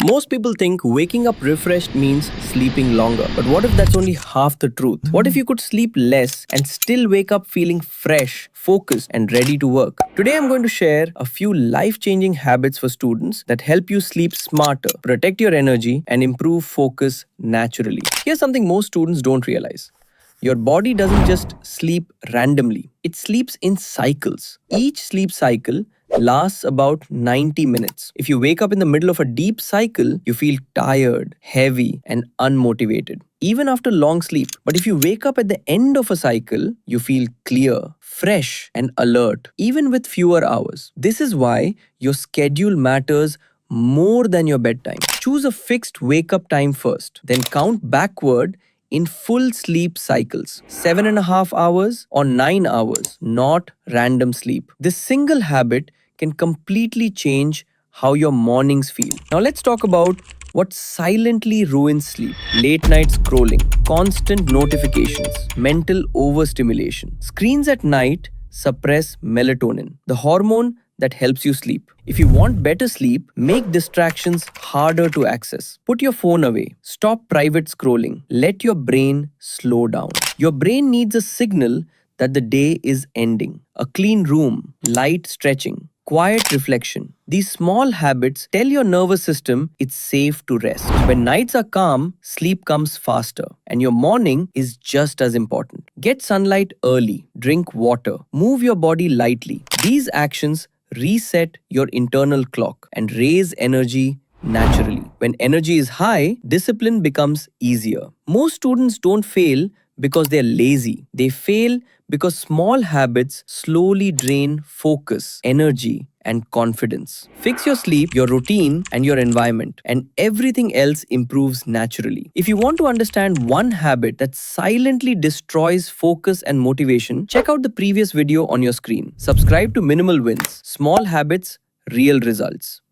Most people think waking up refreshed means sleeping longer. But what if that's only half the truth? What if you could sleep less and still wake up feeling fresh, focused, and ready to work? Today I'm going to share a few life-changing habits for students that help you sleep smarter, protect your energy, and improve focus naturally. Here's something most students don't realize. Your body doesn't just sleep randomly, it sleeps in cycles. Each sleep cycle lasts about 90 minutes. If you wake up in the middle of a deep cycle, you feel tired, heavy, and unmotivated, even after long sleep. But if you wake up at the end of a cycle, you feel clear, fresh, and alert, even with fewer hours. This is why your schedule matters more than your bedtime. Choose a fixed wake up time first, then count backward in full sleep cycles, 7.5 hours or 9 hours, not random sleep. This single habit can completely change how your mornings feel. Now let's talk about what silently ruins sleep. Late night scrolling, constant notifications, mental overstimulation. Screens at night suppress melatonin, the hormone that helps you sleep. If you want better sleep, make distractions harder to access. Put your phone away. Stop private scrolling. Let your brain slow down. Your brain needs a signal that the day is ending. A clean room, light stretching, quiet reflection. These small habits tell your nervous system it's safe to rest. When nights are calm, sleep comes faster, and your morning is just as important. Get sunlight early, drink water, move your body lightly. These actions reset your internal clock and raise energy naturally. When energy is high, discipline becomes easier. Most students don't fail because they're lazy. They fail because small habits slowly drain focus, energy, and confidence. Fix your sleep, your routine, and your environment, and everything else improves naturally. If you want to understand one habit that silently destroys focus and motivation, check out the previous video on your screen. Subscribe to Minimal Wins. Small habits, real results.